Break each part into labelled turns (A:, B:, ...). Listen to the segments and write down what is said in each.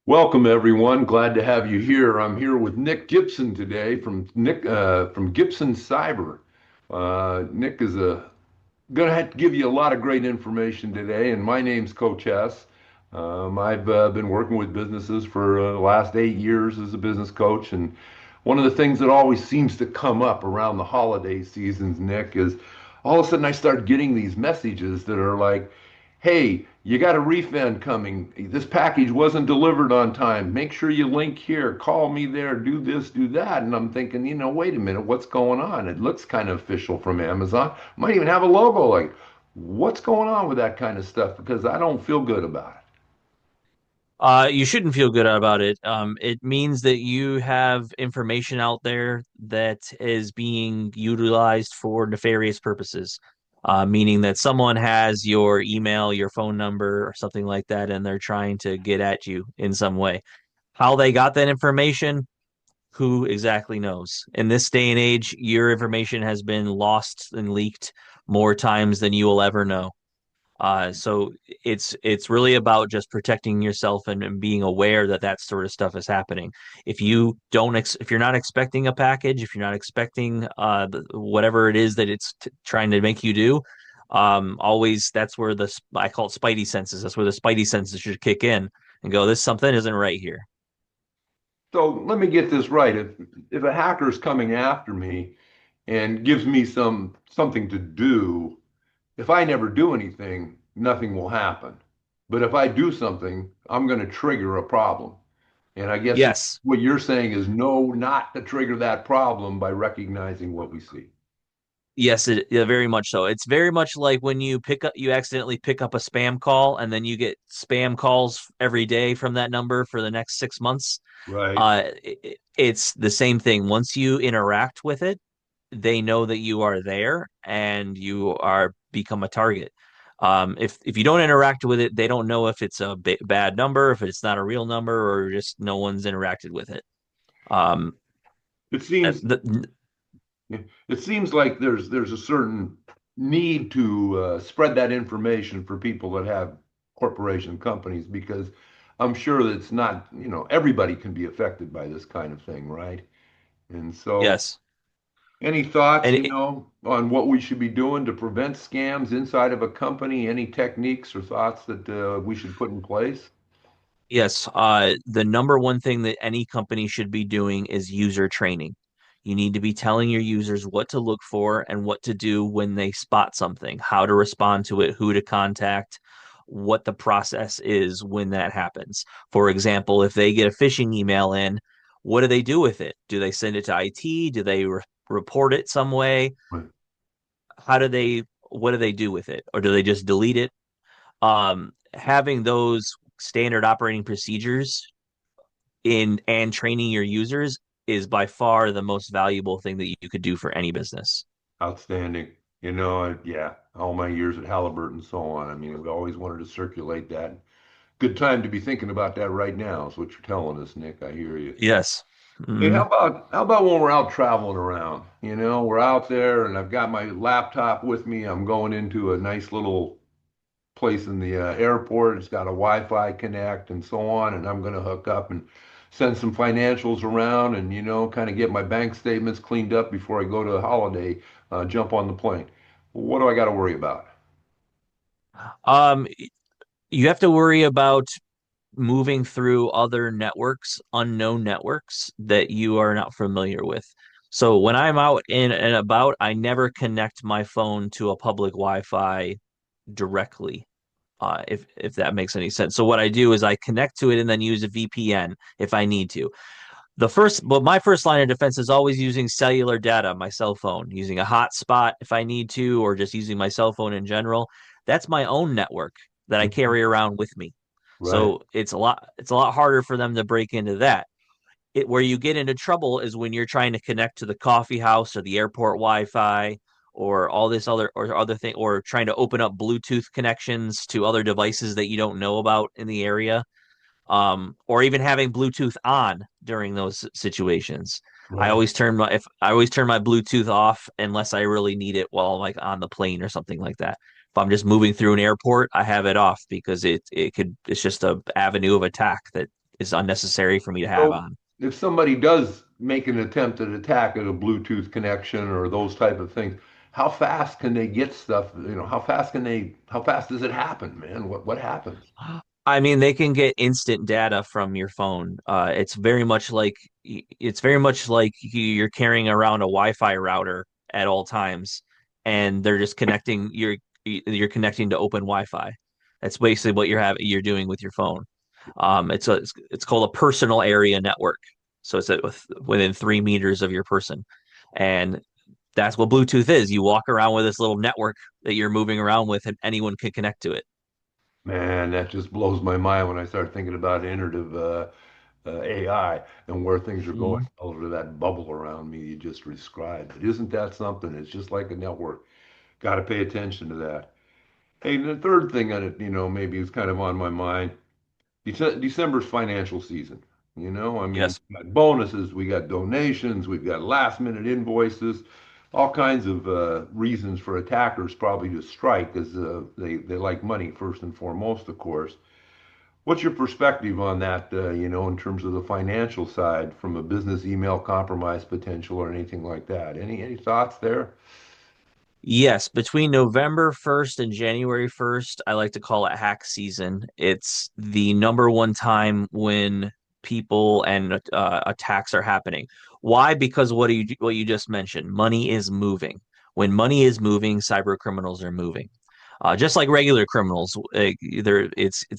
A: Welcome, everyone. Glad to have you here. I'm here with Nick Gibson today from Gibson Cyber. Nick is going to have to give you a lot of great information today, and my name's Coach Hess. I've been working with businesses for the last 8 years as a business coach, and one of the things that always seems to come up around the holiday seasons, Nick, is all of a sudden I start getting these messages that are like, hey, you got a refund coming. This package wasn't delivered on time. Make sure you link here. Call me there. Do this, do that. And I'm thinking, wait a minute, what's going on? It looks kind of official from Amazon. Might even have a logo. Like, what's going on with that kind of stuff? Because I don't feel good about it.
B: You shouldn't feel good about it. It means that you have information out there that is being utilized for nefarious purposes, meaning that someone has your email, your phone number, or something like that, and they're trying to get at you in some way. How they got that information, who exactly knows? In this day and age, your information has been lost and leaked more times than you will ever know. So it's really about just protecting yourself and being aware that that sort of stuff is happening. If you're not expecting a package, if you're not expecting whatever it is that it's trying to make you do, always that's where I call it spidey senses. That's where the spidey senses should kick in and go, this something isn't right here.
A: So let me get this right. If a hacker's coming after me and gives me something to do, if I never do anything, nothing will happen. But if I do something, I'm going to trigger a problem. And I guess
B: Yes.
A: what you're saying is no, not to trigger that problem by recognizing what we see.
B: Yes, yeah, very much so. It's very much like when you accidentally pick up a spam call and then you get spam calls every day from that number for the next 6 months.
A: Right.
B: It's the same thing. Once you interact with it, they know that you are there and you are become a target. If you don't interact with it, they don't know if it's a bad number, if it's not a real number, or just no one's interacted with it. Um,
A: It seems
B: the,
A: it seems like there's a certain need to spread that information for people that have corporation companies because I'm sure that it's not, everybody can be affected by this kind of thing, right? And so
B: yes,
A: any thoughts,
B: and
A: on what we should be doing to prevent scams inside of a company? Any techniques or thoughts that we should put in place?
B: yes, the number one thing that any company should be doing is user training. You need to be telling your users what to look for and what to do when they spot something, how to respond to it, who to contact, what the process is when that happens. For example, if they get a phishing email in, what do they do with it? Do they send it to IT? Do they report it some way?
A: Right.
B: What do they do with it? Or do they just delete it? Having those standard operating procedures in and training your users is by far the most valuable thing that you could do for any business.
A: Outstanding. Yeah, all my years at Halliburton and so on. I mean, we always wanted to circulate that. Good time to be thinking about that right now, is what you're telling us, Nick. I hear you.
B: Yes.
A: Hey,
B: Hmm.
A: how about when we're out traveling around? We're out there and I've got my laptop with me. I'm going into a nice little place in the airport. It's got a Wi-Fi connect and so on, and I'm going to hook up and send some financials around and kind of get my bank statements cleaned up before I go to a holiday, jump on the plane. What do I got to worry about?
B: Um, you have to worry about moving through other networks, unknown networks that you are not familiar with. So when I'm out in and about, I never connect my phone to a public Wi-Fi directly. If that makes any sense. So what I do is I connect to it and then use a VPN if I need to. But my first line of defense is always using cellular data, my cell phone, using a hotspot if I need to, or just using my cell phone in general. That's my own network that I
A: Mhm.
B: carry around with me.
A: Right.
B: So it's a lot harder for them to break into that. Where you get into trouble is when you're trying to connect to the coffee house or the airport Wi-Fi or all this other thing, or trying to open up Bluetooth connections to other devices that you don't know about in the area, or even having Bluetooth on during those situations.
A: Right.
B: I always turn my Bluetooth off unless I really need it while like on the plane or something like that. If I'm just moving through an airport, I have it off because it's just a avenue of attack that is unnecessary for me to have
A: So
B: on.
A: if somebody does make an attempt at attack at a Bluetooth connection or those type of things, how fast can they get stuff? How fast does it happen, man? What happens?
B: I mean, they can get instant data from your phone. It's very much like you're carrying around a Wi-Fi router at all times, and they're just connecting. You're connecting to open Wi-Fi. That's basically what you're doing with your phone. It's called a personal area network. So within 3 meters of your person, and that's what Bluetooth is. You walk around with this little network that you're moving around with, and anyone can connect to it.
A: Man, that just blows my mind when I start thinking about iterative AI and where things are going
B: Mhm.
A: over to that bubble around me you just described. But isn't that something? It's just like a network. Got to pay attention to that. Hey, the third thing on it, maybe is kind of on my mind. December's financial season. I mean,
B: Yes.
A: we got bonuses, we got donations, we've got last minute invoices, all kinds of reasons for attackers probably to strike because they like money first and foremost, of course. What's your perspective on that, in terms of the financial side from a business email compromise potential or anything like that? Any thoughts there?
B: Yes, between November 1st and January 1st, I like to call it hack season. It's the number one time when people and attacks are happening. Why? Because what you just mentioned, money is moving. When money is moving, cyber criminals are moving. Just like regular criminals, either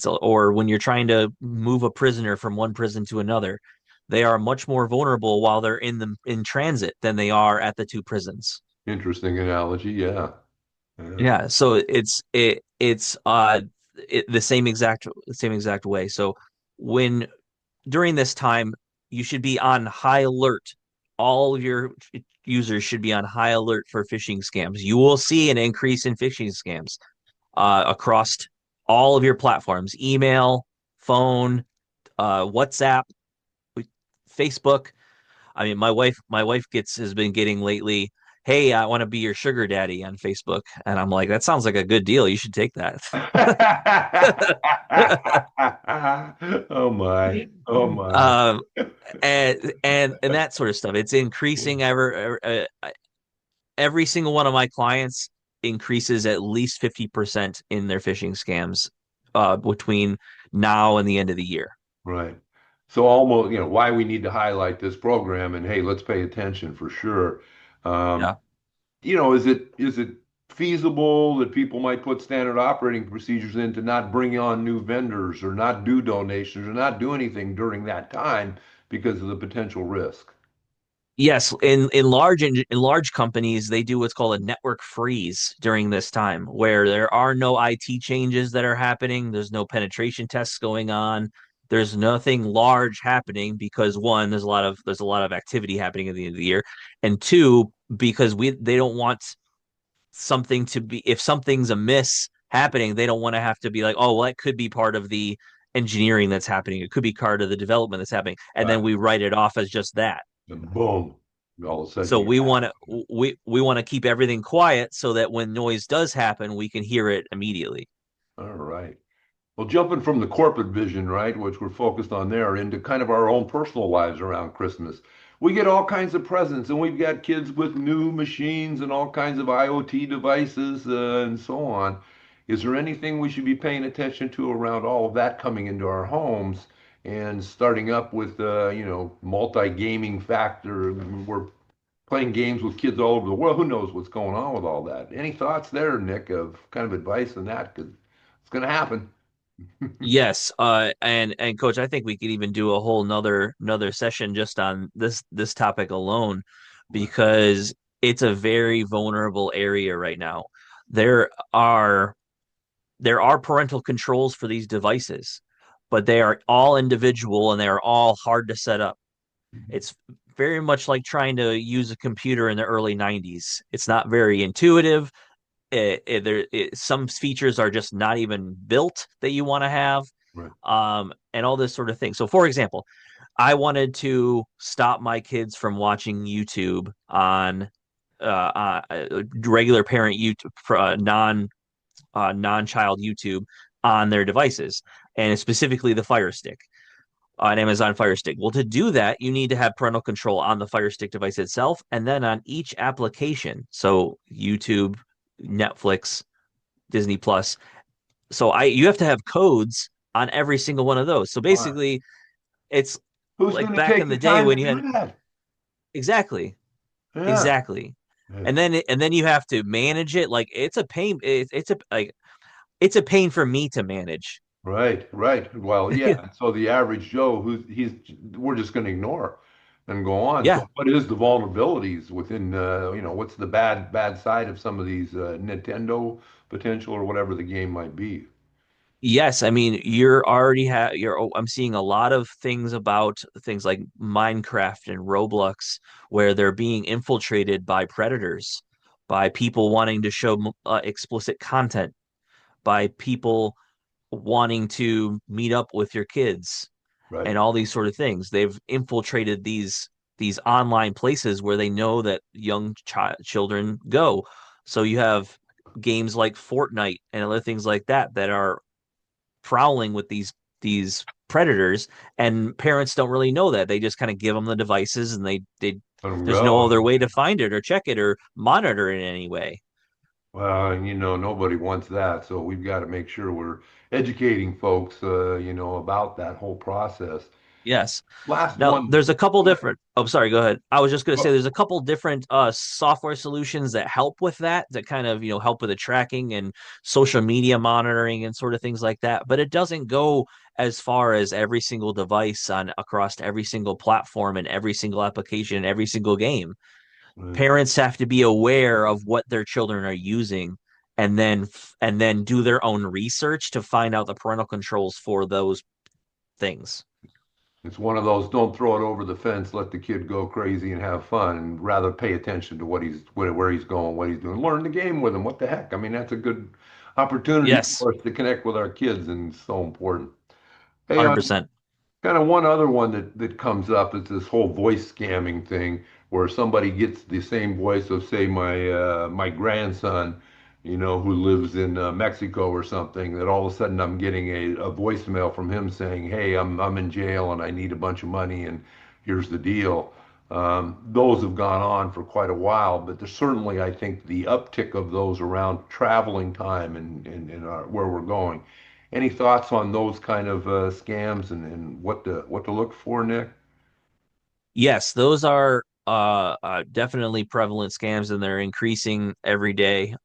B: or when you're trying to move a prisoner from one prison to another, they are much more vulnerable while they're in transit than they are at the two prisons.
A: Interesting analogy. Yeah. Yeah.
B: Yeah, so the same exact way. So when during this time, you should be on high alert. All of your users should be on high alert for phishing scams. You will see an increase in phishing scams across all of your platforms: email, phone, WhatsApp, Facebook. I mean, my wife gets has been getting lately, "Hey, I want to be your sugar daddy" on Facebook, and I'm like, that sounds like a good deal. You should take that.
A: Oh my. Oh my.
B: um, and that sort of stuff. It's increasing every single one of my clients increases at least 50% in their phishing scams between now and the end of the year.
A: Right. So almost, why we need to highlight this program and hey, let's pay attention for sure. Um,
B: Yeah.
A: is it feasible that people might put standard operating procedures in to not bring on new vendors or not do donations or not do anything during that time because of the potential risk?
B: Yes, in large companies, they do what's called a network freeze during this time, where there are no IT changes that are happening. There's no penetration tests going on. There's nothing large happening because one, there's a lot of activity happening at the end of the year, and two, because we they don't want something to be if something's amiss happening, they don't want to have to be like, oh, well, that could be part of the engineering that's happening. It could be part of the development that's happening, and then
A: Right.
B: we write it off as just that.
A: And boom, all of a sudden
B: So
A: you
B: we want to keep everything quiet so that when noise does happen, we can hear it immediately.
A: all right. Well, jumping from the corporate vision, right, which we're focused on there, into kind of our own personal lives around Christmas, we get all kinds of presents, and we've got kids with new machines and all kinds of IoT devices and so on. Is there anything we should be paying attention to around all of that coming into our homes and starting up with, multi-gaming factor? We're playing games with kids all over the world. Who knows what's going on with all that? Any thoughts there, Nick, of kind of advice on that? Because it's going to happen.
B: Yes, and coach, I think we could even do a whole another session just on this topic alone because it's a very vulnerable area right now. There are there are parental controls for these devices, but they are all individual and they are all hard to set up. It's very much like trying to use a computer in the early 90s. It's not very intuitive. Some features are just not even built that you want to have,
A: Right.
B: and all this sort of thing. So, for example, I wanted to stop my kids from watching YouTube on regular parent YouTube, non child YouTube on their devices, and specifically the Fire Stick. on Amazon Fire Stick. Well, to do that, you need to have parental control on the Fire Stick device itself and then on each application. So YouTube, Netflix, Disney Plus. So I you have to have codes on every single one of those. So
A: Wow.
B: basically, it's
A: Who's
B: like
A: going to
B: back
A: take
B: in
A: the
B: the day
A: time
B: when
A: to
B: you had
A: do that?
B: exactly,
A: Yeah.
B: exactly.
A: Yeah.
B: And then you have to manage it. Like it's a pain. It's a pain for me to manage.
A: Right, right. Well, yeah. So the average Joe, we're just going to ignore and go on.
B: Yeah.
A: So what is the vulnerabilities within, what's the bad side of some of these Nintendo potential or whatever the game might be?
B: Yes, I mean you're already have you're I'm seeing a lot of things about things like Minecraft and Roblox where they're being infiltrated by predators, by people wanting to show explicit content, by people wanting to meet up with your kids
A: Right.
B: and all these sort of things. They've infiltrated these online places where they know that young children go. So you have games like Fortnite and other things like that that are prowling with these predators, and parents don't really know that. They just kind of give them the devices, and they
A: Let them
B: there's no
A: go.
B: other way to find it or check it or monitor it in any way.
A: Well, and nobody wants that. So we've got to make sure we're educating folks, about that whole process.
B: Yes.
A: Last
B: Now,
A: one.
B: there's a couple
A: Go ahead.
B: different. Oh, sorry, go ahead. I was just going to say
A: Go-
B: there's a couple different software solutions that help with that kind of, help with the tracking and social media monitoring and sort of things like that. But it doesn't go as far as every single device on across every single platform and every single application and every single game.
A: Right.
B: Parents have to be aware of what their children are using and then do their own research to find out the parental controls for those things.
A: It's one of those don't throw it over the fence, let the kid go crazy and have fun, and rather pay attention to where he's going, what he's doing. Learn the game with him. What the heck? I mean, that's a good opportunity
B: Yes,
A: for us to connect with our kids, and it's so important. Hey,
B: 100%.
A: kind of one other one that comes up is this whole voice scamming thing, where somebody gets the same voice of, say, my grandson, who lives in Mexico or something. That all of a sudden I'm getting a voicemail from him saying, "Hey, I'm in jail and I need a bunch of money, and here's the deal." Those have gone on for quite a while, but there's certainly, I think, the uptick of those around traveling time and where we're going. Any thoughts on those kind of scams and what to look for, Nick?
B: Yes, those are definitely prevalent scams and they're increasing every day.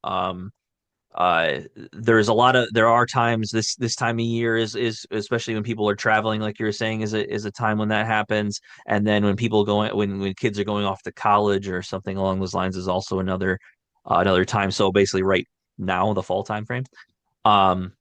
B: Uh, there are times this time of year is especially when people are traveling, like you were saying, is a time when that happens. And then when people going when kids are going off to college or something along those lines is also another time. So basically right now, the fall time frame. Um,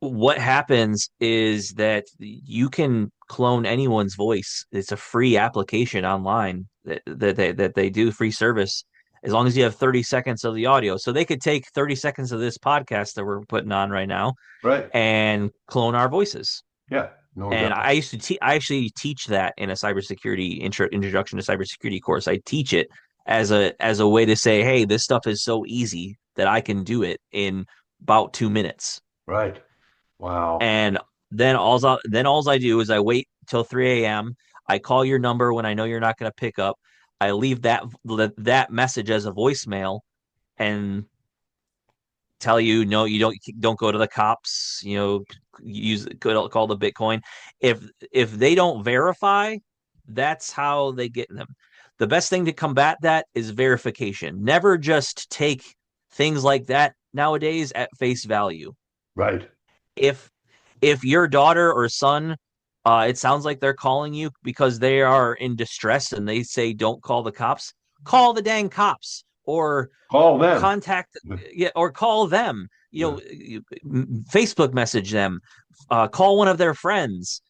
B: what happens is that you can clone anyone's voice. It's a free application online that they do free service as long as you have 30 seconds of the audio. So they could take 30 seconds of this podcast that we're putting on right now
A: Right?
B: and clone our voices.
A: Yeah, no
B: And
A: doubt.
B: I actually teach that in a cybersecurity introduction to cybersecurity course. I teach it as a way to say, hey, this stuff is so easy that I can do it in about 2 minutes.
A: Right. Wow.
B: And then alls I do is I wait till 3 a.m. I call your number when I know you're not going to pick up. I leave that message as a voicemail and tell you no, you don't go to the cops. Call the Bitcoin. If they don't verify, that's how they get them. The best thing to combat that is verification. Never just take things like that nowadays at face value.
A: Right.
B: if if your daughter or son, it sounds like they're calling you because they are in distress and they say don't call the cops, call the dang cops or
A: Call them.
B: contact, yeah, or call them,
A: Yeah.
B: Facebook message them, call one of their friends,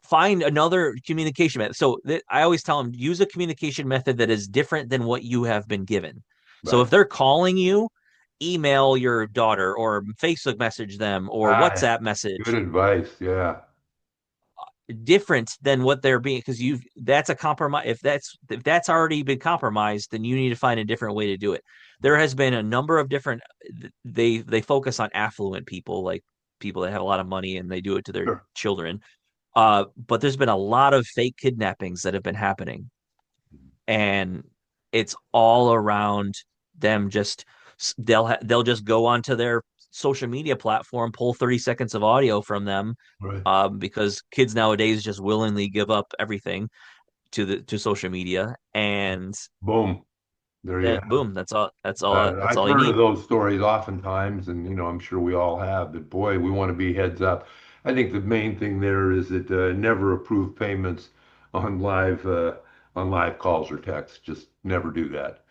B: find another communication method. So I always tell them use a communication method that is different than what you have been given. So
A: Right.
B: if they're calling you, email your daughter or Facebook message them or
A: Ah,
B: WhatsApp
A: good
B: message
A: advice. Yeah.
B: different than what they're being because you've that's a compromise. If that's already been compromised, then you need to find a different way to do it. There has been a number of different they focus on affluent people, like people that have a lot of money and they do it to their
A: Sure.
B: children. But there's been a lot of fake kidnappings that have been happening, and it's all around them just they'll just go onto their social media platform, pull 30 seconds of audio from them,
A: Right.
B: because kids nowadays just willingly give up everything to social media, and
A: Boom. There you
B: then
A: have
B: boom, that's
A: I've
B: all you
A: heard of
B: need.
A: those stories oftentimes, and I'm sure we all have. But boy, we want to be heads up. I think the main thing there is that never approve payments on live uh, on live calls or texts. Just never do that.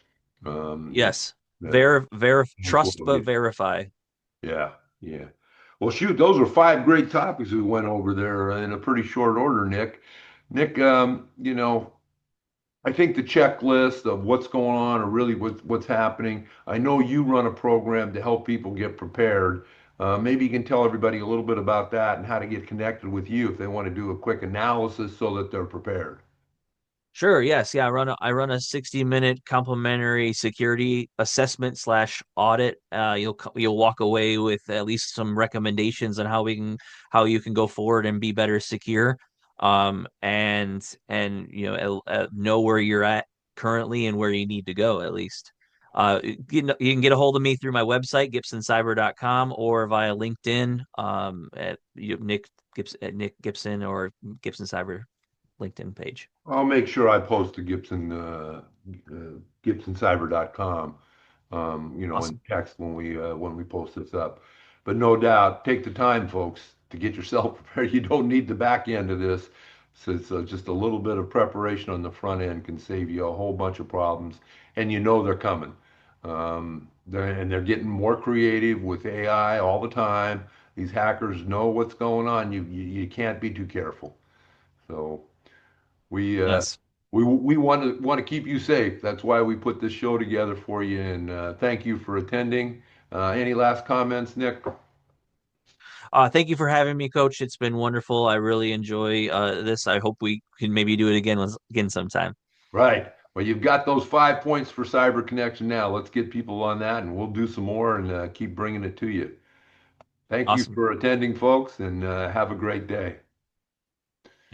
A: Um,
B: Yes,
A: that that's what
B: trust
A: will
B: but
A: get.
B: verify.
A: Yeah, yeah. Well, shoot, those are five great topics we went over there in a pretty short order, Nick. Nick, I think the checklist of what's going on or really what's happening. I know you run a program to help people get prepared. Maybe you can tell everybody a little bit about that and how to get connected with you if they want to do a quick analysis so that they're prepared.
B: Sure, yes, yeah. I run a 60-minute complimentary security assessment slash audit. You'll walk away with at least some recommendations on how you can go forward and be better secure. And know where you're at currently and where you need to go at least. You can get a hold of me through my website, gibsoncyber.com, or via LinkedIn, at Nick Gibson, at Nick Gibson, or Gibson Cyber LinkedIn page.
A: I'll make sure I post to GibsonCyber.com, in
B: Awesome.
A: text when we post this up. But no doubt, take the time, folks, to get yourself prepared. You don't need the back end of this. So it's just a little bit of preparation on the front end can save you a whole bunch of problems, and they're coming. They're getting more creative with AI all the time. These hackers know what's going on. You can't be too careful. So. We uh,
B: Yes.
A: we want to keep you safe. That's why we put this show together for you. And thank you for attending. Any last comments, Nick?
B: Thank you for having me, Coach. It's been wonderful. I really enjoy this. I hope we can maybe do it again sometime.
A: Right. Well, you've got those 5 points for Cyber Connection now. Let's get people on that, and we'll do some more and keep bringing it to you. Thank you
B: Awesome.
A: for attending, folks, and have a great day.